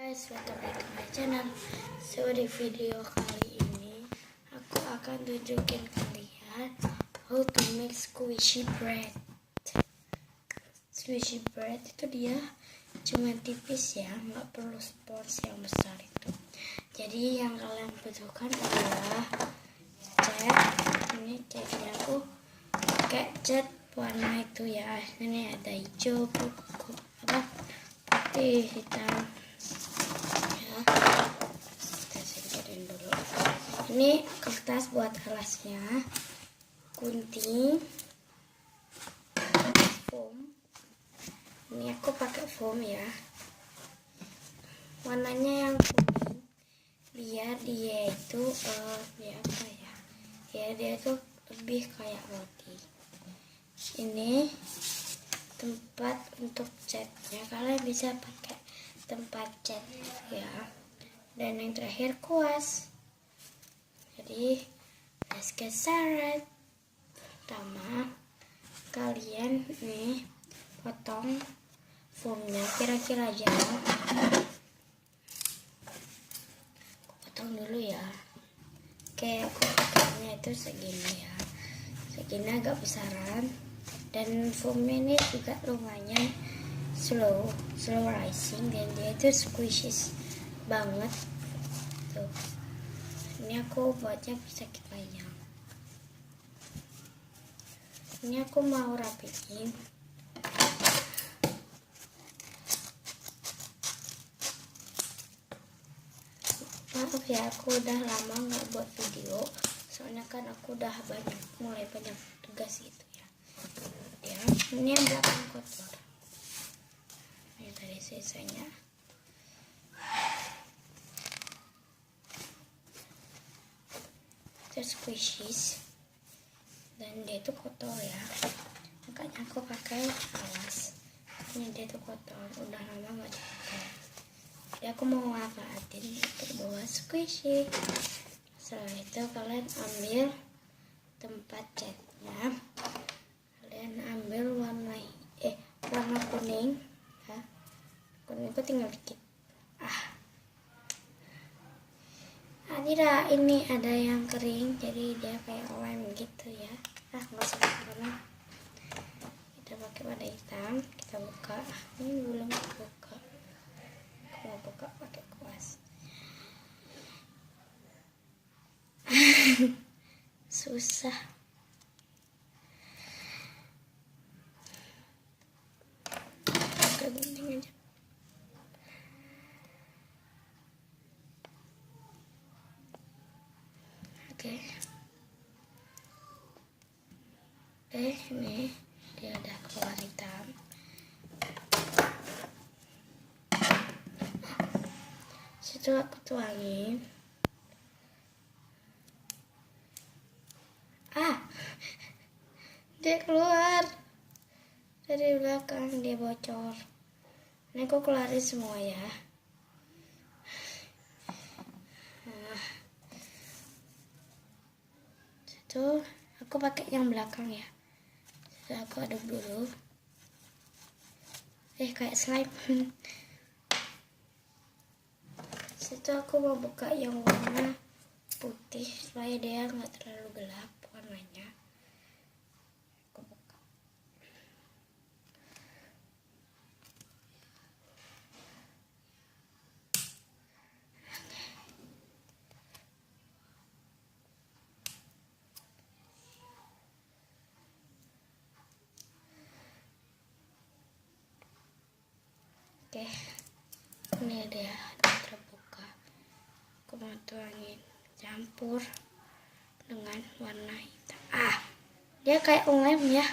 guys, welcome back to my channel. So di video kali ini aku akan tunjukin kalian how to make squishy bread. Squishy bread itu dia cuma tipis ya, nggak perlu spons yang besar itu. Jadi yang kalian butuhkan adalah cat. Ini catnya aku pakai cat warna itu ya. Ini ada hijau, putih, hitam. Kita singkirin dulu. Ini kertas buat alasnya, gunting, foam. Ini aku pakai foam ya. Warnanya yang kuning, biar dia itu dia apa ya? Ya dia itu lebih kayak roti. Ini tempat untuk catnya, kalian bisa pakai tempat cat ya. Dan yang terakhir kuas. Jadi let's get started. Pertama kalian nih potong foamnya kira-kira aja. Potong dulu ya. Oke, aku pakainya itu segini ya. Segini agak besaran. Dan foamnya ini juga lumayan slow rising, dan dia itu squishy banget tuh. Ini aku buatnya sedikit panjang. Ini aku mau rapiin. Maaf ya, aku udah lama nggak buat video, soalnya kan aku udah mulai banyak tugas gitu ya. Ini yang belakang kotor. Ini tadi sisanya. Terus squishies, dan dia itu kotor ya, makanya aku pakai alas. Ini dia itu kotor, udah lama nggak dipakai. Jadi aku mau manfaatin untuk bawa squishy. Setelah itu kalian ambil tempat catnya, kalian ambil warna kuning ya. Kuning itu tinggal dikit. Tidak, ini ada yang kering, jadi dia kayak lem gitu ya. Nggak usah warna. Kita pakai warna hitam, kita buka. Ini belum buka. Aku mau buka pakai kuas. Susah. Oke, gunting aja. Oke, ini dia udah keluar hitam. Situ aku tuangin. Dia keluar dari belakang, dia bocor. Ini aku keluarin semua ya. Situ aku pakai yang belakang ya. Situ aku aduk dulu. Kayak slime. Situ aku mau buka yang warna putih supaya dia nggak terlalu gelap warnanya. Aku buka. Oke, ini dia terbuka. Aku mau tuangin, campur dengan warna hitam. Dia kayak lem ya.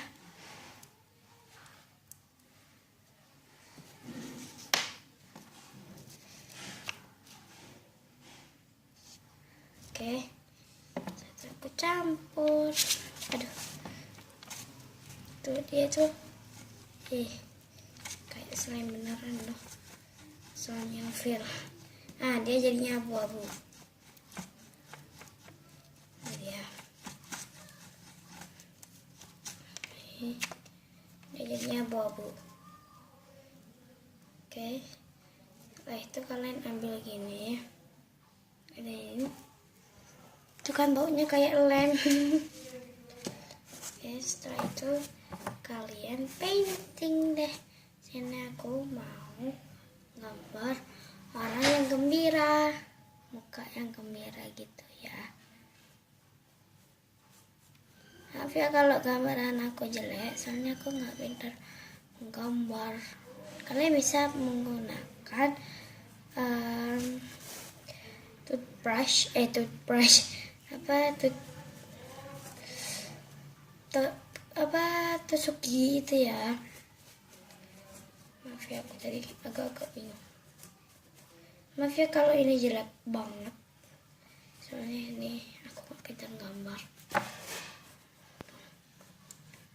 Oke, aku campur. Aduh, tuh dia tuh, kayak slime beneran loh. Soalnya feel. Dia jadinya abu-abu. Dia jadinya abu-abu. Oke, Setelah itu kalian ambil gini, ini itu kan baunya kayak lem. Oke, setelah itu kalian painting deh. Sini aku mau gambar orang yang gembira, muka yang gembira gitu ya. Maaf ya kalau gambaran aku jelek, soalnya aku nggak pintar menggambar. Kalian bisa menggunakan toothbrush tusuk gigi itu ya. Maaf ya, aku tadi agak-agak bingung. Maaf ya kalau ini jelek banget, soalnya ini aku nggak pintar gambar.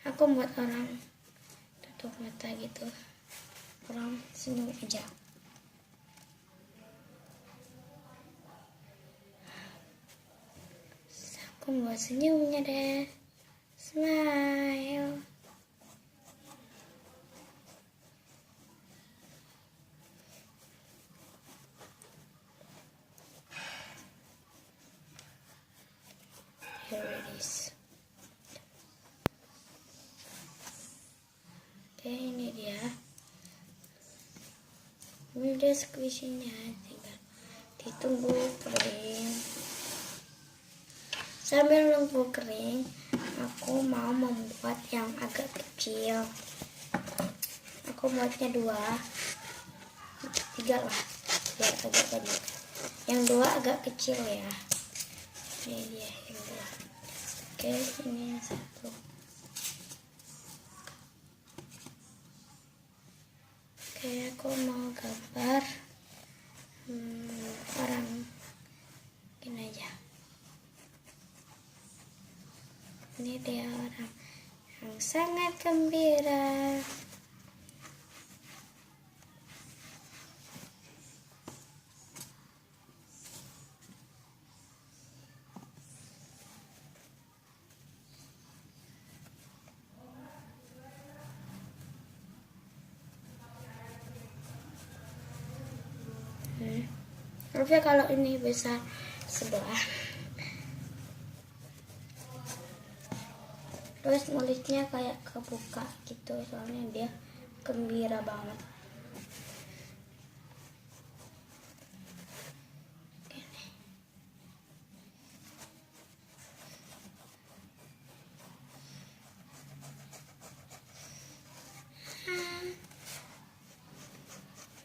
Aku buat orang tutup mata gitu, orang senyum aja. Aku buat senyumnya deh, smile. Here it is. Oke, ini dia. Ini udah squishy-nya, tinggal ditunggu kering. Sambil nunggu kering, aku mau membuat yang agak kecil. Aku buatnya 2, 3 lah, biar agak banyak. Yang 2 agak kecil ya. Ini dia yang 2. Oke, ini yang 1. Oke, aku mau gambar orang gini aja. Ini dia orang yang sangat gembira. Maaf ya kalau ini besar sebelah. Terus mulutnya kayak kebuka gitu, soalnya dia gembira banget.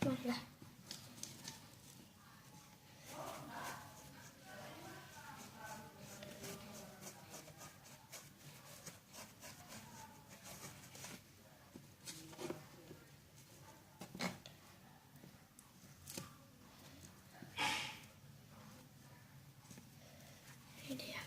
Maaflah. Ini dia.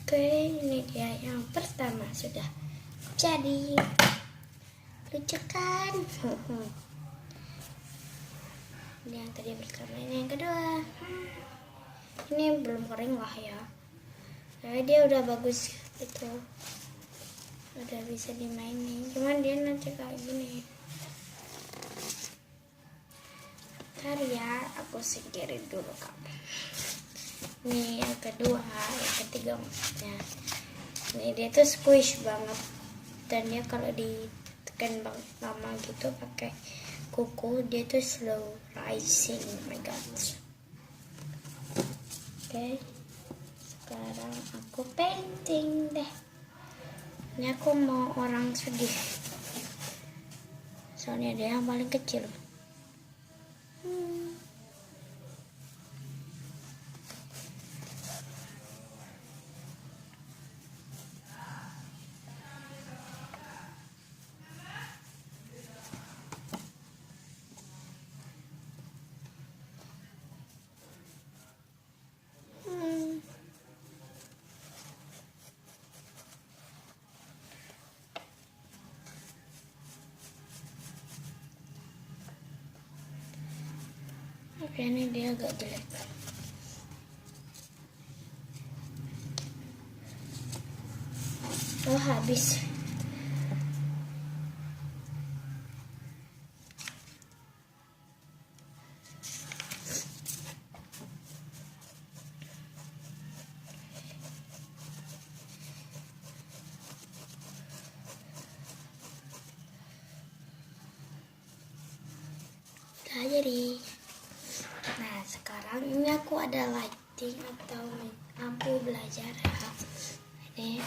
Oke, ini dia yang pertama sudah jadi. Lucu kan? Ini yang tadi berkarya, ini yang kedua. Ini belum kering lah ya. Nah, dia udah bagus itu, udah bisa dimainin. Cuman dia nanti kayak gini. Ntar ya, aku singkirin dulu kamu. Ini yang kedua, yang ketiga maksudnya. Ini dia tuh squish banget, dan dia kalau ditekan lama gitu pakai kuku, dia tuh slow rising. Oh my god. Oke, sekarang aku painting deh. Ini aku mau orang sedih, soalnya dia yang paling kecil. Oke, ini dia agak jelek. Oh, habis. Udah jadi. Nah, sekarang ini aku ada lighting atau lampu belajar ya. Ini